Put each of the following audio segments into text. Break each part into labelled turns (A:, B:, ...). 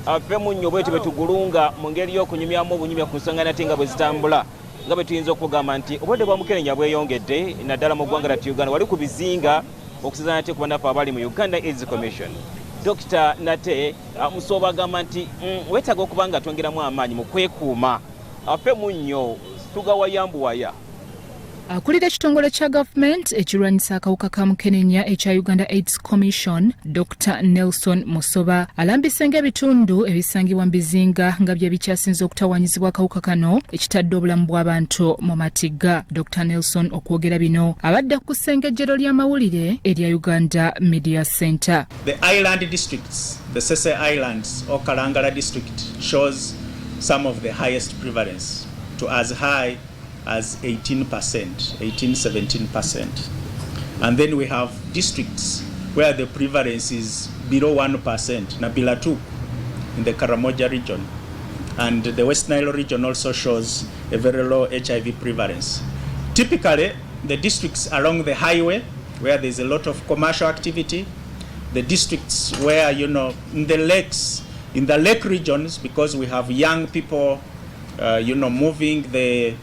A: afemu nnyo bwe tubetugulunga mu ngeri y'okunyumyamu obunyumya ku nsonga nate nga bwe zitambula nga bwe tuyinza okugamba nti obulwadde bwa mukenenya bweyongedde naddala mu ggwanga lyattu Uganda wali ku bizinga okusizana nate ku bannaffe abali mu Uganda AIDS Commission. Dr. Nate Musoba agamba nti wetaaga okuba nga twongeramu amaanyi mu kwekuuma afemu nnyo tugawayambuwaya.
B: Akulira ekitongole kya gavumenti ekirwanyisa akawuka ka mukenenya ekya Uganda AIDS Commission, Dr. Nelson Musoba alambise ng'ebitundu ebisangibwa mu bizinga nga bye bikyasinze okutawanyizibwa akawuka kano ekitadde obulamu bw'abantu mu matigga. Dr. Nelson okwogera bino abadde ku ssengejjero ly'amawulire erya Uganda Media Center.
C: The island districts, the Sese Islands or Kalangala district shows some of the highest prevalence to as high as 18-17%. And then we have districts where the prevalence is below 1%, Nabilatu in the Karamoja region. And the West Nile region also shows a very low HIV prevalence. Typically, the districts along the highway where there's a lot of commercial activity, the districts where, in the lakes, in the lake regions, because we have young people, moving the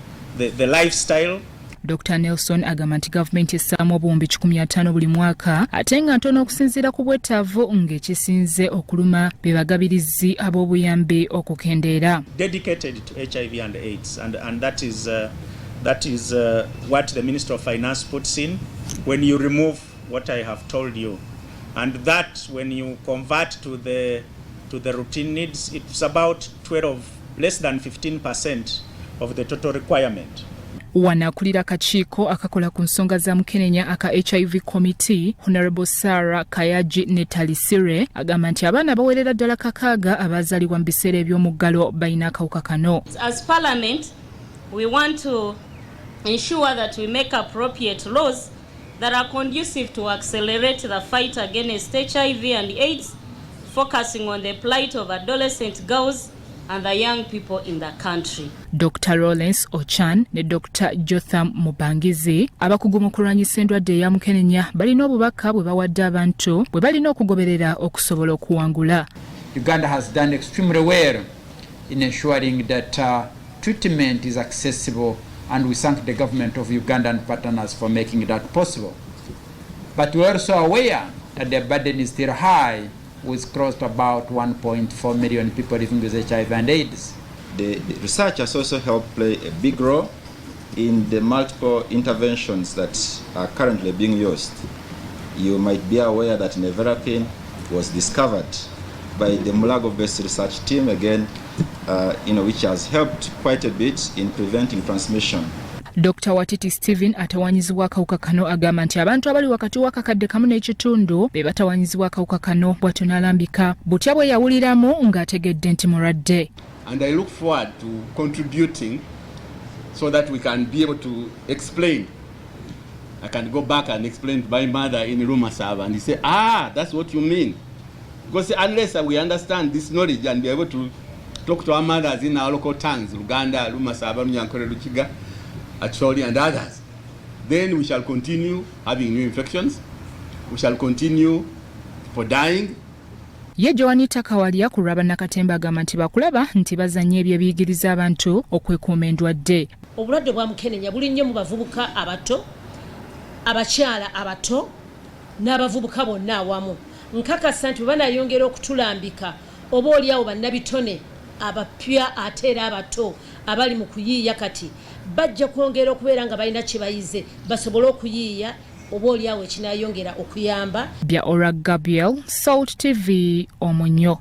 C: lifestyle.
B: Dr. Nelson agamba nti gavumenti essaamu obuwumbi 150 buli mwaka ate nga ntono okusinziira ku bwetaavu ng'ekisinze okuluma be bagabirizi ab'obuyambi okukendeera.
C: Dedicated to HIV and AIDS, and that is what the Minister of Finance puts in when you remove what I have told you, and that when you convert to the routine needs, it's about less than 15% of the total requirement.
B: Wanakulira akakiiko akakola ku nsonga za mukenenya aka HIV Committee, Honorable Sarah Kayaji Netalisire agamba nti abaana bawerera ddala kakaaga abazaalibwa mu biseera eby'omuggalo balina akawuka kano.
D: As Parliament, we want to ensure that we make appropriate laws that are conducive to accelerate the fight against HIV and AIDS, focusing on the plight of adolescent girls and the young people in the country.
B: Dr. Lawrence Ochan ne Dr. Jotham Mubangizi abakugu mu kulwanyisa endwadde ya mukenenya balina obubaka bwe bawadde abantu bwe balina okugoberera okusobola okuwangula.
E: Uganda has done extremely well in ensuring that treatment is accessible, and we thank the government of Uganda and partners for making that possible. But we are also aware that the burden is still high, with close to about 1.4 million people living with HIV and AIDS.
F: The research has also helped play a big role in the multiple interventions that are currently being used. You might be aware that nevirapine was discovered by the Mulago-based research team, again, which has helped quite a bit in preventing transmission.
B: Dr. Watiti Stephen atawanyizibwa akawuka kano agamba nti abantu abali wakati w'akakadde kamu n'ekitundu be batawanyizibwa akawuka kano bw'atyo n'alambika butya bwe yawuliramu ng'ategedde nti mulwadde.
G: And I look forward to contributing so that we can be able to explain. I can go back and explain to my mother in Lumasaba and he say, that's what you mean. Because unless we understand this knowledge and be able to talk to our mothers in our local tongues, Luganda, Lumasaba, Nyankore, Luchiga, Acholi and others, then we shall continue having new infections, we shall continue for dying.
B: Ye Joanita Kawalia ku lwa bannakatemba agamba nti bakulaba nti bazannya ebyo ebiyigiriza abantu okwekuuma endwadde.
H: Obulwadde bwa mukenenya buli nnyo mu bavubuka abato, abakyala abato n'abavubuka bonna awamu. Nkakasa nti banayongera okutulambika oba oliawo bannabitone abapya ate era abato abali mu kuyiiya kati bajja kwongera okubeera nga balina kye bayize basobole okuyiiya oba oliawo ekinayongera okuyamba.
B: Bya Ora Gabriel, Salt TV, Omunyo.